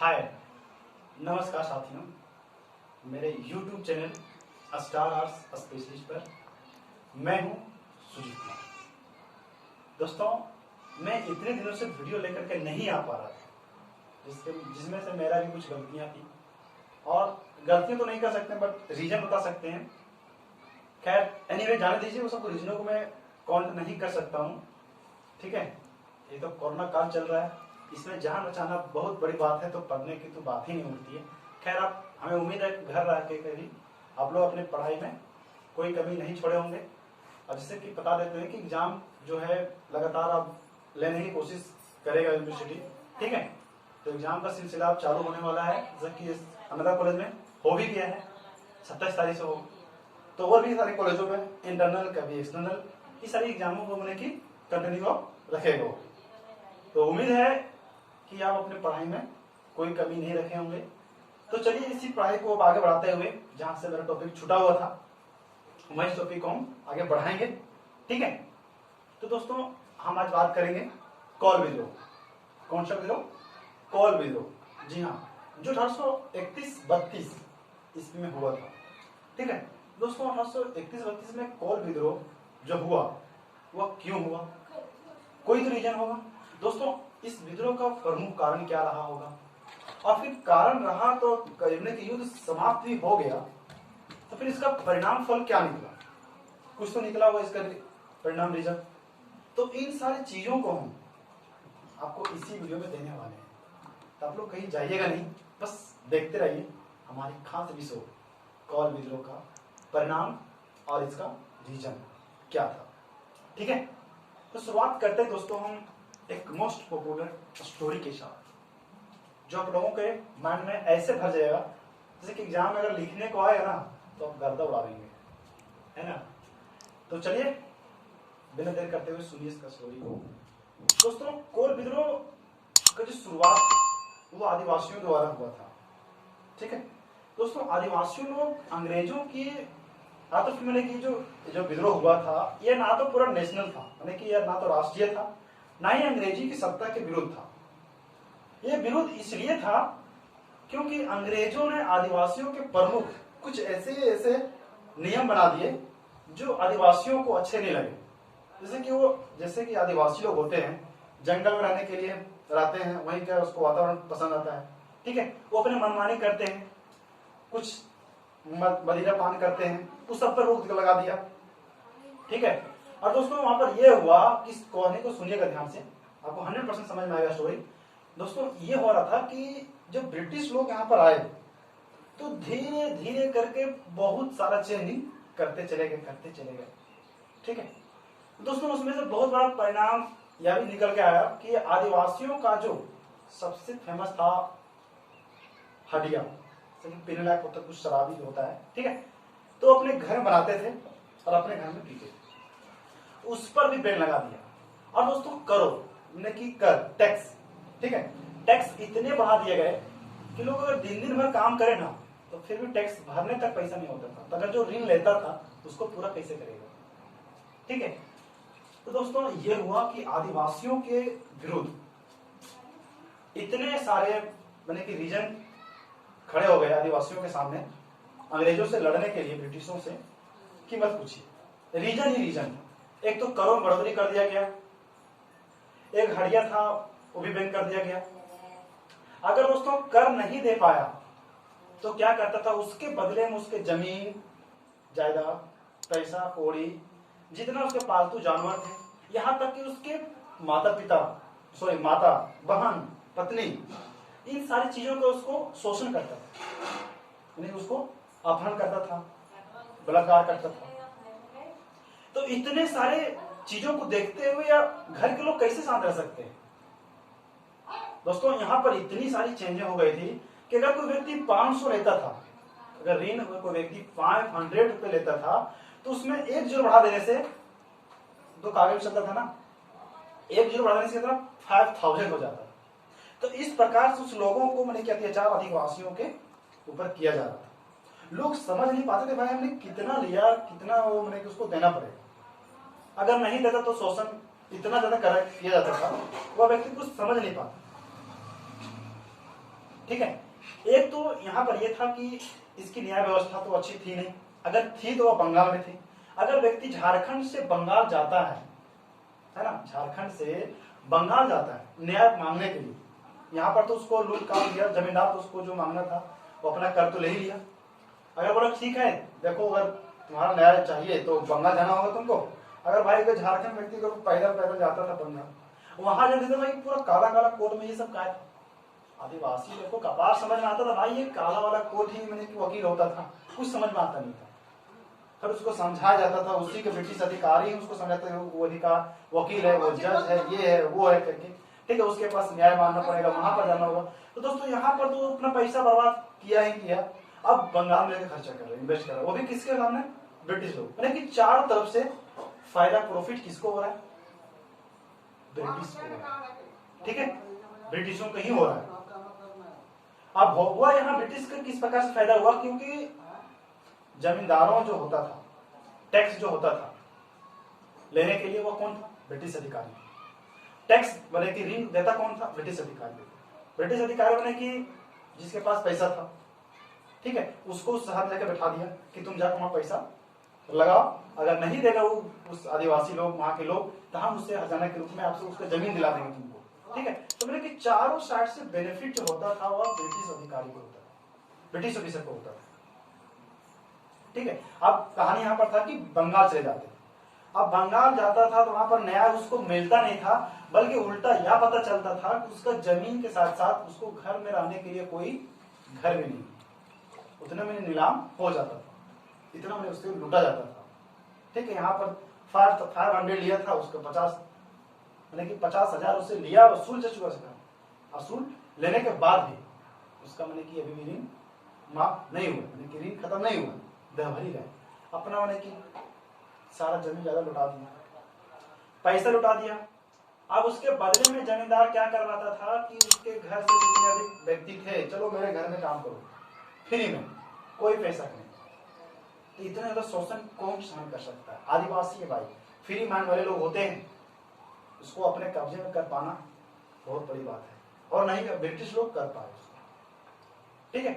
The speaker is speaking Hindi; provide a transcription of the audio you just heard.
हाय, नमस्कार साथियों। मेरे YouTube channel star arts specialist पर मैं हूं सुजीत कुमार। दोस्तों, मैं इतने दिनों से वीडियो लेकर के नहीं आ पा रहा था, जिसमें से मेरा भी कुछ गलतियां थी। और गलतियां तो नहीं कर सकते बट रीजन बता सकते हैं। खैर एनीवे, जाने दीजिए, वो सब रीजनों को मैं काउंट नहीं कर सकता हूँ। ठीक है, ये तो कोरोना काल चल रहा है, इसमें जान बचाना बहुत बड़ी बात है, तो पढ़ने की तो बात ही नहीं उठती है। खैर, आप हमें उम्मीद है घर रह के भी आप लोग अपने पढ़ाई में कोई कमी नहीं छोड़े होंगे। और जैसे कि बता देते हैं कि एग्जाम जो है लगातार आप लेने की कोशिश करेगा यूनिवर्सिटी। ठीक है, तो एग्जाम का सिलसिला अब चालू होने वाला है, जैसे कि अनदर कॉलेज में हो भी गया है, 27 तारीख से हो। तो और भी सारे कॉलेजों में इंटरनल कभी एक्सटर्नल इस सारी एग्जामों को होने की कंटिन्यू रखेगा। तो उम्मीद है कि आप अपने पढ़ाई में कोई कमी नहीं रखे होंगे। तो चलिए इसी पढ़ाई को आगे बढ़ाते हुए, जहां से मेरा टॉपिक छूटा हुआ था, मैं इस टॉपिक को हम आगे बढ़ाएंगे। ठीक है, तो दोस्तों हम आज बात करेंगे कॉल विद्रोह। कौन सा विद्रोह? कॉल विद्रोह। जी हाँ, जो 1831-32 ईस्वी में हुआ था। ठीक है दोस्तों, 1831-32 में कॉल विद्रोह जो हुआ वह क्यों हुआ? कोई तो रीजन होगा। दोस्तों, इस विद्रोह का प्रमुख कारण क्या रहा होगा? और फिर कारण रहा तो कि युद्ध समाप्त भी हो गया, तो फिर इसका परिणाम फल क्या निकला? कुछ तो निकला होगा इसका परिणाम, रीजन। तो इन सारी चीजों को हम आपको इसी वीडियो में देने वाले हैं। तो आप लोग कहीं जाइएगा नहीं, बस देखते रहिए हमारी खास विषय कॉल विद्रोह का परिणाम और इसका रीजन क्या था। ठीक है, तो शुरुआत करते हैं दोस्तों हम एक मोस्ट पॉपुलर स्टोरी के साथ, जो आप लोगों के माइंड में ऐसे भर जाएगा जैसे कि एग्जाम में अगर लिखने को आएगा ना तो आप गर्दा उड़ा देंगे, है ना। तो चलिए बिना देर करते हुए सुनिए इसका स्टोरी को। दोस्तों, कोल विद्रोह का जो शुरुआत वो आदिवासियों द्वारा हुआ था। ठीक है दोस्तों, आदिवासियों लोग अंग्रेजों की ना तो मैंने कि जो विद्रोह हुआ था, ये ना तो पूरा नेशनल था, मैंने कि यह ना तो राष्ट्रीय था, ना ही अंग्रेजी की सत्ता के विरुद्ध था। यह विरोध इसलिए था क्योंकि अंग्रेजों ने आदिवासियों के प्रमुख कुछ ऐसे नियम बना दिए जो आदिवासियों को अच्छे नहीं लगे। जैसे कि आदिवासी लोग होते हैं, जंगल में रहने के लिए रहते हैं, वहीं का उसको वातावरण पसंद आता है। ठीक है, वो अपने मनमानी करते हैं, कुछ मदिरा पान करते हैं, उस सब पर रोक लगा दिया। ठीक है, और दोस्तों वहां पर यह हुआ कि इस कहानी को सुनिएगा ध्यान से, आपको 100% समझ में आएगा स्टोरी। दोस्तों, ये हो रहा था कि जब ब्रिटिश लोग यहाँ पर आए तो धीरे धीरे करके बहुत सारा चेंजिंग करते चले गए। ठीक है दोस्तों, उसमें से बहुत बड़ा परिणाम यह भी निकल के आया कि आदिवासियों का जो सबसे फेमस था हडिया, पीने लायक होता कुछ शराबी होता है। ठीक है, तो अपने घर बनाते थे और अपने घर में पीते थे, उस पर भी बैन लगा दिया। और दोस्तों, टैक्स, ठीक है, टैक्स इतने बढ़ा दिए गए कि लोग अगर दिन भर काम करे ना तो फिर भी टैक्स भरने तक पैसा नहीं होता था। तो अगर जो ऋण लेता था उसको पूरा कैसे करेगा? ठीक है, तो दोस्तों ये हुआ कि आदिवासियों के विरुद्ध इतने सारे रीजन खड़े हो गए आदिवासियों के सामने अंग्रेजों से लड़ने के लिए, ब्रिटिशों से, कि मत पूछिए। रीजन ही रीजन। एक तो करों में बढ़ोतरी कर दिया गया, एक हड़िया था वो भी बैन कर दिया गया। अगर दोस्तों कर नहीं दे पाया तो क्या करता था, उसके बदले में उसके जमीन जायदाद, पैसा कौड़ी, जितना उसके पालतू जानवर थे, यहां तक कि उसके माता, बहन, पत्नी, इन सारी चीजों का उसको शोषण करता था, उसको अपहरण करता था, बलात्कार करता था। तो इतने सारे चीजों को देखते हुए या घर के लोग कैसे शांत रह सकते हैं? दोस्तों, यहां पर इतनी सारी चेंजें हो गई थी कि अगर कोई व्यक्ति 500 लेता था, अगर ऋण कोई व्यक्ति 500 रुपए लेता था, तो उसमें एक जीरो बढ़ा देने से, दो कागज चलता था ना, एक जीरो बढ़ा देने से 5000 हो जाता था। तो इस प्रकार से उस लोगों को अत्याचार आदिवासियों के ऊपर किया जा रहा था। लोग समझ नहीं पाते थे, भाई हमने कितना लिया, कितना वो उसको देना पड़ेगा। अगर नहीं देता तो शोषण इतना ज्यादा किया जाता था, वह व्यक्ति कुछ समझ नहीं पाता। ठीक है। एक तो यहाँ पर यह था कि इसकी न्याय व्यवस्था तो अच्छी थी नहीं, अगर थी तो वह बंगाल में थी। अगर व्यक्ति झारखंड से बंगाल जाता है ना, झारखंड से बंगाल जाता है न्याय मांगने के लिए, यहाँ पर तो उसको लूट काट दिया, जमींदार तो उसको जो मांगना था वो अपना कर तो ले ही लिया। अगर बोला ठीक है देखो अगर तुम्हारा न्याय चाहिए तो बंगाल जाना होगा तुमको। अगर भाई अगर झारखंड व्यक्ति को पैदल पैदल जाता था बंगाल, वहां जाते थे भाई पूरा काला काला कोट में ये सब क्या था, आदिवासी लोग को कपार समझ में आता था भाई, ये काला वाला कोट ही मैंने वकील होता था, कुछ समझ में आता नहीं था। फिर उसको समझाया जाता था, उसी के ब्रिटिश अधिकारी ही उसको समझाते थे वो अधिकार वकील है, वो जज है, ये है वो है करके, ठीक है, उसके पास न्याय मांगना पड़ेगा, वहां पर जाना होगा। तो दोस्तों यहाँ पर तो अपना पैसा बर्बाद किया ही किया। अब बंगाल में खर्चा कर रहे, इन्वेस्ट कर रहे, वो भी किसके सामने, ब्रिटिश लोग। यानी कि चारों तरफ से फायदा प्रॉफिट किसको हो रहा है, ब्रिटिश को हो रहा है, ठीक है, ब्रिटिशों को ही हो रहा है। अब हुआ यहाँ ब्रिटिश का किस प्रकार से फायदा हुआ, क्योंकि जमींदारों जो होता था, टैक्स जो होता था लेने के लिए वो कौन था, ब्रिटिश अधिकारी। टैक्स बने की ऋण देता कौन था, ब्रिटिश अधिकारी। ब्रिटिश अधिकारी बने की जिसके पास पैसा था, ठीक है, उसको उस शहर लेकर बैठा दिया कि तुम जाकर वहां पैसा लगाओ, अगर नहीं देगा वो उस आदिवासी लोग वहां के लोग, तो हम उससे हर्जाना के रूप में आपसे उसका जमीन दिला देंगे तुमको, ठीक है। तो मैंने कि चारों साइड से बेनिफिट जो होता था वह ब्रिटिश अधिकारी को होता था, ब्रिटिश ऑफिसर को होता था, ठीक है। अब कहानी यहाँ पर था कि बंगाल चले जाते, अब बंगाल जाता था तो वहां पर न्याय उसको मिलता नहीं था, बल्कि उल्टा यह पता चलता था कि उसका जमीन के साथ साथ उसको घर में रहने के लिए कोई घर भी नहीं, उतने में नीलाम हो जाता था, इतना में उससे लूटा जाता था, ठीक है। यहाँ पर 500 लिया था उसको 50, यानी कि 50,000 उससे लिया, वसूल जा चुका था, वसूल लेने के बाद भी उसका मैंने कि अभी भी ऋण माफ नहीं हुआ, यानी कि ऋण खत्म नहीं हुआ, दहभरी गए अपना, मैंने कि सारा जमीन ज्यादा लुटा दिया, पैसा लुटा दिया। अब उसके बदले में जमींदार क्या करवाता था कि उसके घर से जितने अधिक व्यक्ति थे, चलो मेरे घर में काम करो फ्री में, कोई पैसा नहीं। तो इतना ज्यादा शोषण कौन सहन कर सकता है, आदिवासी है भाई, फ्री माइंड वाले लोग होते हैं, उसको अपने कब्जे में कर पाना बहुत बड़ी बात है, और नहीं ब्रिटिश लोग कर पाए उसको, ठीक है।